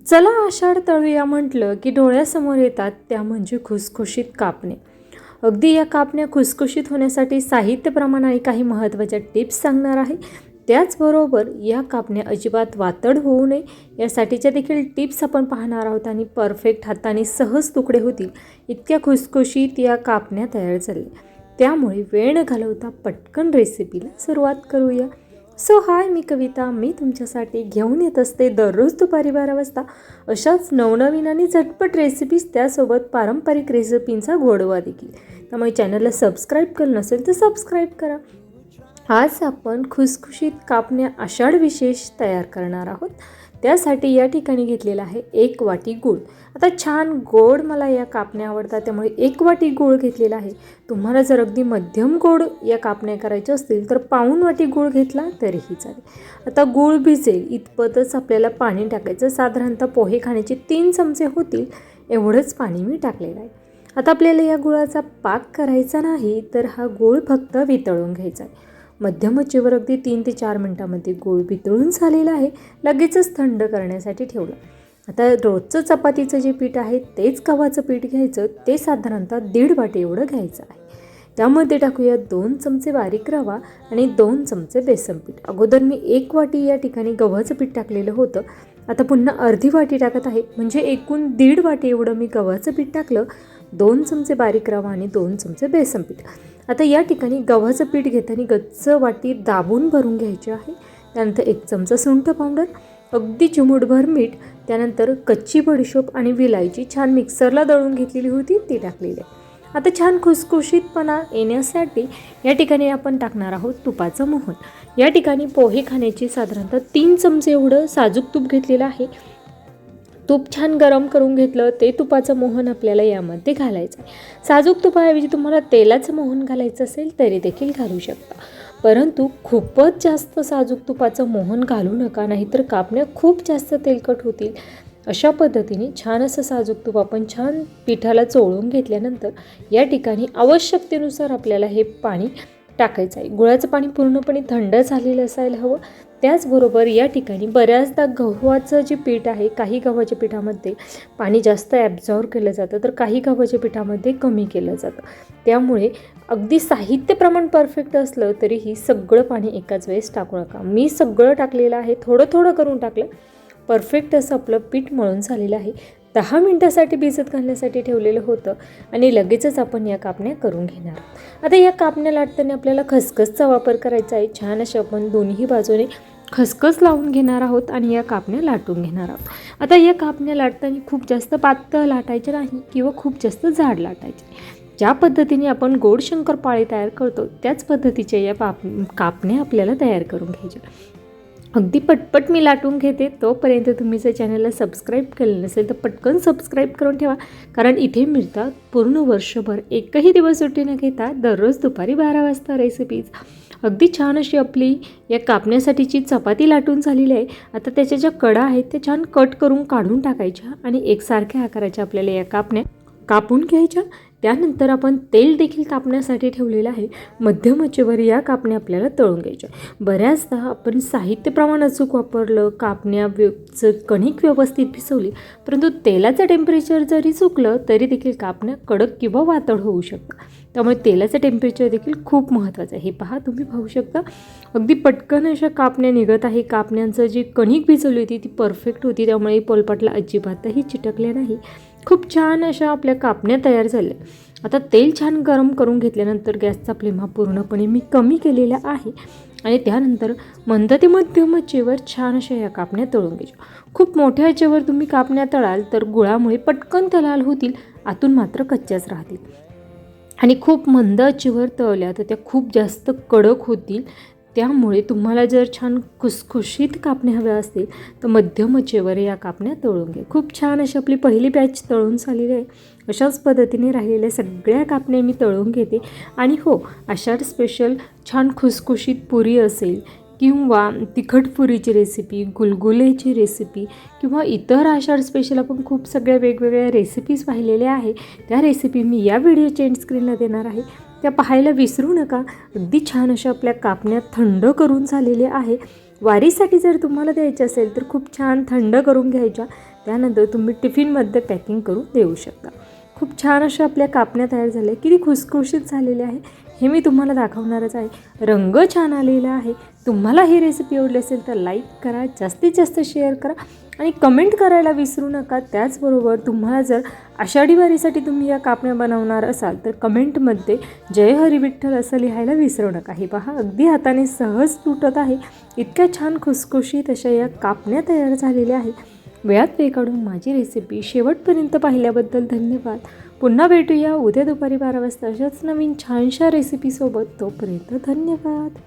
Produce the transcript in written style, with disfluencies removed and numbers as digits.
चला आषाढ तळूया म्हटलं की डोळ्यासमोर येतात त्या म्हणजे खुसखुशीत कापणे. अगदी या कापण्या खुसखुशीत होण्यासाठी साहित्य प्रमाण आणि काही महत्त्वाच्या टिप्स सांगणार आहे. त्याचबरोबर या कापण्या अजिबात वातड होऊ नये यासाठीच्या देखील टिप्स आपण पाहणार आहोत आणि परफेक्ट हाताने सहज तुकडे होतील इतक्या खुसखुशीत या कापण्या तयार झाल्या. त्यामुळे वेळ न घालवता पटकन रेसिपीला सुरुवात करूया. हाय, मी कविता. मी तुमच्यासाठी घेऊन येत असते दररोज दुपारी 12 वाजता अशाच नवनवीन आणि झटपट रेसिपीज, त्यासोबत पारंपरिक रेसिपींचा गोडवा देखील. त्यामुळे चॅनलला सबस्क्राईब केलं नसेल तर सबस्क्राईब करा. आज आपण खुसखुशीत कापण्या आषाढ विशेष तयार करणार आहोत. त्यासाठी या ठिकाणी घेतलेला आहे 1 वाटी गूळ. आता छान गोड मला या कापण्या आवडतात, त्यामुळे 1 वाटी गूळ घेतलेला आहे. तुम्हाला जर अगदी मध्यम गोड या कापण्या करायच्या असतील तर पाऊण वाटी गूळ घेतला तरीही चालेल. आता गूळ भिजेल इतपतच आपल्याला पाणी टाकायचं. साधारणतः पोहे खाण्याचे 3 चमचे होतील एवढंच पाणी मी टाकलेलं आहे. आता आपल्याला या गुळाचा पाक करायचा नाही, तर हा गूळ फक्त वितळून घ्यायचा आहे. मध्यम आचेवर अगदी 3 ते 4 मिनिटांमध्ये गूळ वितळून झालेला आहे. लगेचच थंड करण्यासाठी ठेवलं. आता रोजचं चपातीचं जे पीठ आहे तेच गव्हाचं पीठ घ्यायचं. ते साधारणतः 1.5 वाटी एवढं घ्यायचं आहे. त्यामध्ये टाकूया 2 चमचे बारीक रवा आणि 2 चमचे बेसन पीठ. अगोदर मी 1 वाटी या ठिकाणी गव्हाचं पीठ टाकलेलं होतं. आता पुन्हा अर्धी वाटी टाकत आहे, म्हणजे एकूण 1.5 वाटी एवढं मी गव्हाचं पीठ टाकलं. 2 चमचे बारीक रवा आणि 2 चमचे बेसन पीठ. आता या ठिकाणी गव्हाचं पीठ घेताना गच्च वाटी दाबून भरून घ्यायची आहे. त्यानंतर 1 चमचा सुंठ पावडर, अगदी चिमूटभर मीठ, त्यानंतर कच्ची बडीशोप आणि विलायची छान मिक्सरला दळून घेतलेली होती ती टाकलेली आहे. आता छान खुसखुशीतपणा येण्यासाठी या ठिकाणी आपण टाकणार आहोत तुपाचं मोहन. या ठिकाणी पोहे खाण्याची साधारणतः 3 चमचे एवढं साजूक तूप घेतलेलं आहे. तूप छान गरम करून घेतलं. ते तुपाचं मोहन आपल्याला यामध्ये घालायचं आहे. साजूक तुपाऐवजी तुम्हाला तेलाचं मोहन घालायचं असेल तरी देखील घालू शकता, परंतु खूपच जास्त साजूक तुपाचं मोहन घालू नका, नाहीतर कापण्या खूप जास्त तेलकट होतील. अशा पद्धतीने छान असं साजूक तूप आपण छान पिठाला चोळून घेतल्यानंतर या ठिकाणी आवश्यकतेनुसार आपल्याला हे पाणी टाकायचं आहे. गुळाचं पाणी पूर्णपणे थंड झालेलं असायला हवं. त्याचबरोबर या ठिकाणी बऱ्याचदा गव्हाचं जे पीठ आहे, काही गव्हाच्या पिठामध्ये पाणी जास्त ॲब्झॉर्ब केलं जातं तर काही गव्हाच्या पिठामध्ये कमी केलं जातं. त्यामुळे अगदी साहित्य प्रमाण परफेक्ट असलं तरीही सगळं पाणी एकाच वेळेस टाकू नका. मी सगळं टाकलेलं आहे, थोडं थोडं करून टाकलं. परफेक्ट असं आपलं पीठ मळून झालेलं आहे. 10 मिनटासाठी भिजत घालण्यासाठी ठेवलेलं होतं आणि लगेचच आपण या कापण्या करून घेणार. आता या कापण्या लाटताना आपल्याला खसखसचा वापर करायचा आहे. छान अशा आपण दोन्ही बाजूने खसखस लावून घेणार आहोत आणि या कापण्या लाटून घेणार आहोत. आता या कापण्या लाटताना खूप जास्त पातळ लाटायचे नाही किंवा खूप जास्त जाड लाटायचे. ज्या पद्धतीने आपण गोड शंकरपाळे तयार करतो त्याच पद्धतीच्या या कापण्या आपल्याला तयार करून घ्यायच्या. अगदी पटपट मी लाटून घेते. तोपर्यंत तुम्ही जर चॅनलला सबस्क्राईब केलं नसेल तर पटकन सबस्क्राईब करून ठेवा, कारण इथे मिळतात पूर्ण वर्षभर एकही दिवस सुट्टी न घेता दररोज दुपारी 12 वाजता रेसिपीज. अगदी छान अशी आपली या कापण्यासाठीची चपाती लाटून झालेली आहे. आता त्याच्या ज्या कडा आहेत त्या छान कट करून काढून टाकायच्या आणि एकसारख्या आकाराच्या आपल्याला या कापण्या कापून घ्यायच्या. त्यानंतर आपण तेल देखील तापण्यासाठी ठेवलेलं आहे. मध्यम आचेवर या कापण्या आपल्याला तळून घ्यायच्या. बऱ्याचदा आपण साहित्य प्रमाण अचूक वापरलं, कापण्याचं कणिक व्यवस्थित भिजवली, परंतु तेलाचं टेम्परेचर जरी चुकलं तरी देखील कापण्या कडक किंवा वातड होऊ शकतात. त्यामुळे तेलाचं टेम्परेचर देखील खूप महत्त्वाचं आहे. हे पहा, तुम्ही पाहू शकता अगदी पटकन अशा कापण्या निघत आहे. कापण्यांचं जी कणिक भिजवली होती ती परफेक्ट होती, त्यामुळे पोलपाटला अजिबातही चिटकल्या नाही. खूप छान अशा आपल्या कापण्या तयार झाल्या. आता तेल छान गरम करून घेतल्यानंतर गॅसचा फ्लेम हा पूर्णपणे मी कमी केलेला आहे आणि त्यानंतर मंद ते मध्यम आचेवर छान अशा या कापण्या तळून घ्यायच्या. खूप मोठ्या आचेवर तुम्ही कापण्या तळाल तर गुळामुळे पटकन त्या लाल होतील, आतून मात्र कच्च्याच राहतील. आणि खूप मंद आचेवर तळल्या तर त्या खूप जास्त कडक होतील. त्यामुळे तुम्हाला जर छान खुसखुशीत कापण्या हव्या असतील तर मध्यम आचेवर या कापण्या तळून घ्या. खूप छान अशी आपली पहिली बॅच तळून झालेली आहे. अशाच पद्धतीने राहिलेल्या सगळ्या कापण्या मी तळून घेते. आणि हो, आषाढ स्पेशल छान खुसखुशीत पुरी असेल किंवा तिखट पुरीची रेसिपी, गुलगुलेची रेसिपी किंवा इतर आषाढ स्पेशल आपण खूप सगळ्या वेगवेगळ्या रेसिपीज पाहिलेल्या आहे. त्या रेसिपी मी या व्हिडिओच्या एंड स्क्रीनला देणार आहे, त्या पाहायला विसरू नका. अगदी छान अशा आपल्या कापण्या थंड करून झालेल्या आहे. वारीसाठी जर तुम्हाला द्यायचे असेल तर खूप छान थंड करून घ्यायच्या. त्यानंतर तुम्ही टिफिनमध्ये पॅकिंग करून देऊ शकता. खूप छान अशा आपल्या कापण्या तयार झाल्या, किती खुसखुशीत झालेल्या आहे हे मी तुम्हाला दाखवणारच आहे. रंग छान आलेला आहे. तुम्हाला ही रेसिपी आवडली असेल तर लाईक करा, जास्तीत जास्त शेअर करा आणि कमेंट करायला विसरू नका. त्याचबरोबर तुम्हाला जर आषाढी वारीसाठी तुम्ही या कापण्या बनवणार असाल तर कमेंटमध्ये जय हरी विठ्ठल असं लिहायला विसरू नका. हे पहा, अगदी हाताने सहज तुटत आहे. इतक्या छान खुसखुशीत अशा या कापण्या तयार झालेल्या आहेत. वेळात वेळ काढून माझी रेसिपी शेवटपर्यंत पाहिल्याबद्दल धन्यवाद. पुन्हा भेटूया उद्या दुपारी 12 वाजता अशाच नवीन छानशा रेसिपीसोबत. तोपर्यंत धन्यवाद.